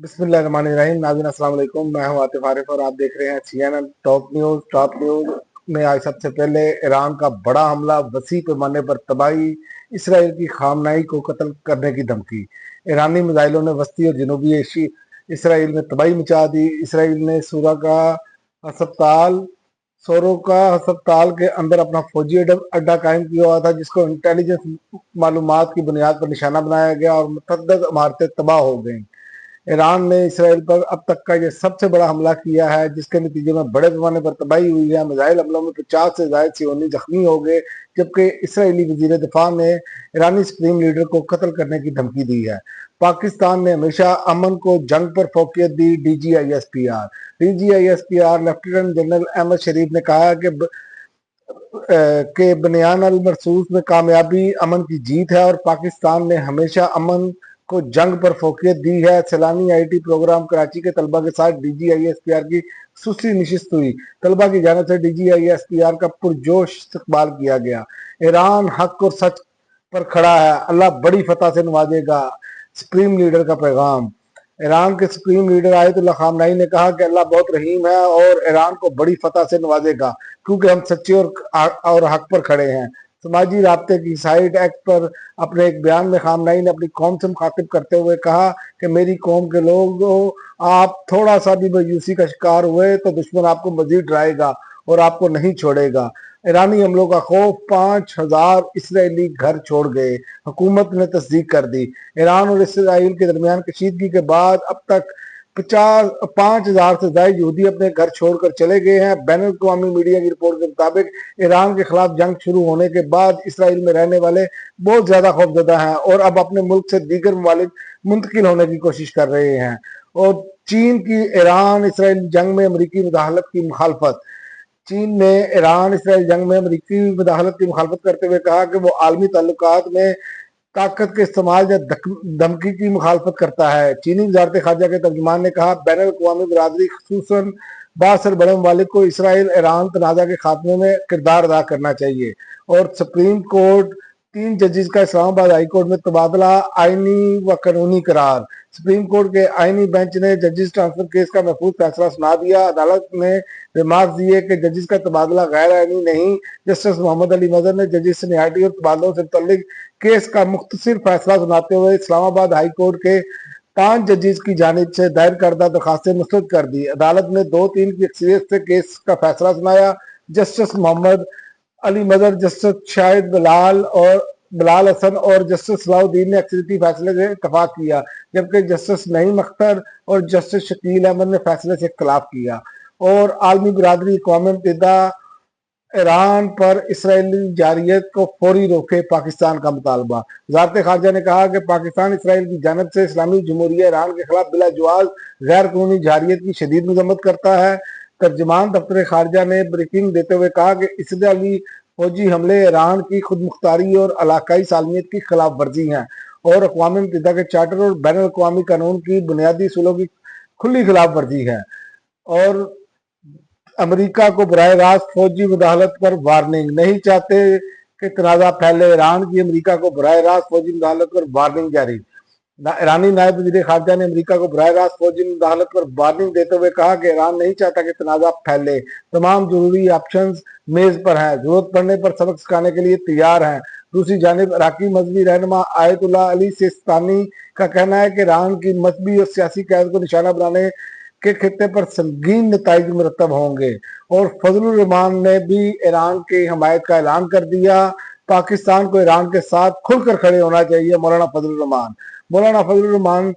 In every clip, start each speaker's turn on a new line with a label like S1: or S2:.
S1: बिस्मिल्लाहिर्रहमानिर्रहीम। नाज़रीन अस्सलाम वालेकुम, मैं हूं आतिफ आरिफ और आप देख रहे हैं CNN टॉप न्यूज़ में आज सबसे पहले ईरान का बड़ा हमला, वसी पैमाने पर तबाही, इसराइल की खामनाई को कत्ल करने की धमकी। ईरानी मिसाइलों ने वस्ती और जनूबी एशी इसराइल में तबाही मचा दी। इसराइल ने अस्पताल सोरोका अस्पताल के अंदर अपना फौजी अड्डा कायम किया हुआ था, जिसको इंटेलिजेंस मालूमात की बुनियाद पर निशाना बनाया गया और मुतअद्दिद इमारतें तबाह हो गईं। ईरान ने इसराइल पर अब तक का ये सबसे बड़ा हमला किया है, जिसके नतीजे में बड़े पैमाने पर तबाही हुई है। मिसाइल हमलों में 50 से ज्यादा सियोनी जख्मी हो गए, जबकि इसराइली वजीर दिफा ने ईरानी सुप्रीम लीडर को कत्ल करने की धमकी दी है। पाकिस्तान ने हमेशा अमन को जंग पर फोकियत दी। डीजीआईएसपीआर लेफ्टिनेंट जनरल अहमद शरीफ ने कहा कि बनियान अल मरसूस में कामयाबी अमन की जीत है और पाकिस्तान ने हमेशा अमन को जंग पर फोकियत दी है। सैलानी आईटी प्रोग्राम कराची के तलबा के साथ डीजीआईएसपीआर की खुसूसी नशिस्त हुई। तलबा की जानिब से डीजीआईएसपीआर का पुरजोश इस्तकबाल किया गया। ईरान हक और सच पर खड़ा है, अल्लाह बड़ी फतह से नवाजेगा, सुप्रीम लीडर का पैगाम। ईरान के सुप्रीम लीडर आयतुल्लाह खामनाई ने कहा कि अल्लाह बहुत रहीम है और ईरान को बड़ी फतह से नवाजेगा, क्योंकि हम सच्चे और हक पर खड़े हैं। समाजी राब्ते की साइट एक्ट पर अपने एक बयान में खामनाई ने अपनी कौम से मुखातिब करते हुए कहा कि मेरी कौम के लोगों, आप थोड़ा सा भी मायूसी का शिकार हुए तो दुश्मन आपको मजीद डराएगा और आपको नहीं छोड़ेगा। ईरानी हमलों का खौफ, 5,000 इसराइली घर छोड़ गए, हुकूमत ने तस्दीक कर दी। ईरान और इसराइल के दरमियान कशीदगी के बाद अब तक 5,000 से ज्यादा यहूदी अपने घर छोड़कर चले गए हैं। बैन अवी मीडिया की रिपोर्ट के मुताबिक ईरान के खिलाफ जंग शुरू होने के बाद इसराइल में रहने वाले बहुत ज्यादा खौफजदा हैं और अब अपने मुल्क से दीगर ममालिक मुंतकिल होने की कोशिश कर रहे हैं। और चीन की ईरान इसराइल जंग में अमरीकी मुदाखलत की मुखालफत। चीन ने ईरान इसराइल जंग में अमरीकी मुदाखलत की मुखालफत करते हुए कहा कि वो आलमी ताल्लुकात में ताकत के इस्तेमाल या धमकी की मुखालफत करता है। चीनी वजारत खारजा के तर्जुमान ने कहा, बैन अवी बरादरी खसूसन बासर बड़े ममालिक को इसराइल ईरान तनाज़ा के खात्मे में किरदार अदा करना चाहिए। और सुप्रीम कोर्ट 3 जजेस का इस्लामाबाद हाई कोर्ट में तबादला आईनी व कानूनी करार। सुप्रीम कोर्ट के आईनी बेंच ने जजेस ट्रांसफर केस का महफूज फैसला सुना दिया। अदालत ने रिमार्क दिए कि जजेस का तबादला गैर आईनी नहीं। जस्टिस मोहम्मद अली मदर ने जजेस सीनियरिटी और तबादलों से मुतल्लिक केस का मुख्तसर फैसला सुनाते हुए इस्लामाबाद हाई कोर्ट के 5 जजेस की जानिब से दायर करदा दरखास्तें मुस्तरद कर दी। अदालत ने 2-3 की अक्सरियत से केस का फैसला सुनाया। जस्टिस मोहम्मद अली मदर, जस्टिस शाहिद बिलाल हसन और जस्टिस सलाउद्दीन ने अक्सरियती फैसले से इतफाक किया, जबकि जस्टिस नईम अख्तर और जस्टिस शकील अहमद ने फैसले से इख्तलाफ किया। और आलमी बिरादरी अक़वाम मुत्तहिदा ईरान पर इसराइली जारियत को फौरी रोके, पाकिस्तान का मुतालबा। वज़ारत खारजा ने कहा कि पाकिस्तान इसराइल की जानिब से इस्लामी जमहूरिया ईरान के खिलाफ बिला जवाज गैर कानूनी जारियत की शदीद मजम्मत करता है। तर्जमान दफ्तर खारजा ने ब्रीफिंग देते हुए कहा कि इसराइली फौजी हमले ईरान की खुद मुख्तारी और इलाकाई सालमियत की खिलाफ वर्जी हैं और अक़वाम मुत्तहिदा के चार्टर और बैन अवी कानून की बुनियादी उसूलों की खुली खिलाफ वर्जी है। और अमेरिका को बराह रास्त फौजी मुदाखलत पर वार्निंग। नहीं चाहते कि तनाज़ा फैले, ईरान की अमेरिका को बराह रास्त फौजी मुदाखलत पर वार्निंग जारी। ईरानी नायब वज़ीर खारजा ने अमेरिका को बराह रास्त फौजी मुदाखलत पर वार्निंग देते हुए कहा कि ईरान नहीं चाहता कि तनाज़ा फैले, तमाम जरूरी ऑप्शंस मेज पर हैं, जरूरत पड़ने पर सबक सिखाने के लिए तैयार हैं। दूसरी जानिब इराकी मजहबी रहनुमा आयतुल्लाह अली सिस्तानी का कहना है कि ईरान की मजहबी और सियासी क़यादत को निशाना बनाने के खित्ते पर संगीन नताइज मुरतब होंगे। और फजलुर रहमान ने भी ईरान की हमायत का ऐलान कर दिया। पाकिस्तान को ईरान के साथ खुलकर खड़े होना चाहिए। मौलाना फजलुर रहमान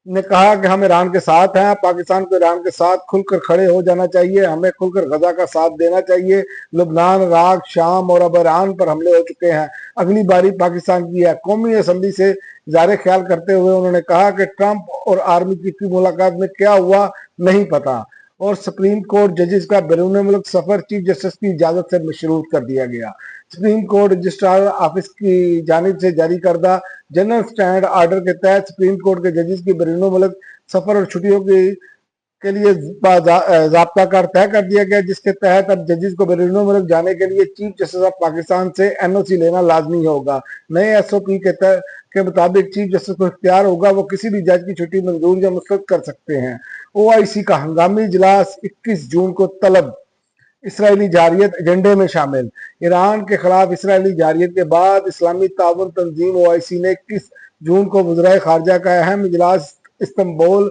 S1: ने कहा कि हम ईरान के साथ हैं, पाकिस्तान को ईरान के साथ खुलकर खड़े हो जाना चाहिए, हमें खुलकर गजा का साथ देना चाहिए। लुबनान, इराक, शाम और अब ईरान पर हमले हो चुके हैं, अगली बारी पाकिस्तान की है। कौमी असम्बली से इज़हार ख्याल करते हुए उन्होंने कहा कि ट्रंप और आर्मी चीफ की मुलाकात में क्या हुआ नहीं पता। और सुप्रीम कोर्ट जजेस का बैरून मुल्क सफर चीफ जस्टिस की इजाजत से मशरूत कर दिया गया। सुप्रीम कोर्ट रजिस्ट्रार ऑफिस की जानिब से जारी करदा जनरल स्टैंड आर्डर के तहत सुप्रीम कोर्ट के जजेस की बैरून मुल्क सफर और छुट्टियों की के लिए ضابطہ کار طے کر دیا گیا، جس کے تحت اب ججز کو بیرون ملک جانے کے لیے چیف جسٹس آف پاکستان سے NOC لینا لازمی ہوگا۔ نئے SOP کے مطابق چیف جسٹس کو اختیار ہوگا وہ کسی بھی جج کی چھٹی منظور یا مسترد کر سکتے ہیں۔ OIC کا ہنگامی اجلاس 21 جون کو طلب، اسرائیلی جارحیت ایجنڈے میں شامل۔ ایران کے خلاف اسرائیلی جارحیت کے بعد اسلامی تعاون تنظیم OIC نے 21 جون کو وزرائے خارجہ کا اہم اجلاس استنبول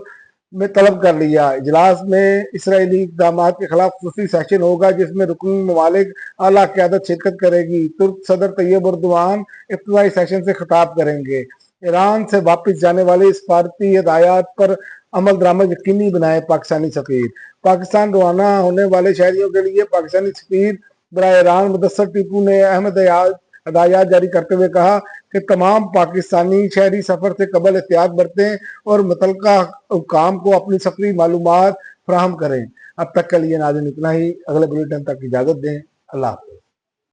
S1: میں طلب کر لیا۔ اجلاس میں اسرائیلی اقدامات کے خلاف خصوصی سیشن ہوگا جس میں رکنی ممالک اعلیٰ قیادت شرکت کرے گی۔ ترک صدر طیب اردوان ابتدائی سیشن سے خطاب کریں گے۔ ایران سے واپس جانے والی سفارتی ہدایات پر عمل درآمد یقینی بنائے پاکستانی سفیر۔ پاکستان روانہ ہونے والے شہریوں کے لیے پاکستانی سفیر برائے ایران مدثر ٹیپو نے اہم ہدایات جاری کرتے ہوئے کہا کہ تمام پاکستانی شہری سفر سے قبل احتیاط برتیں اور متعلقہ حکام کو اپنی سفری معلومات فراہم کریں۔ اب تک کے لیے ناظرین اتنا ہی، اگلے بلیٹن تک اجازت دیں۔ اللہ حافظ۔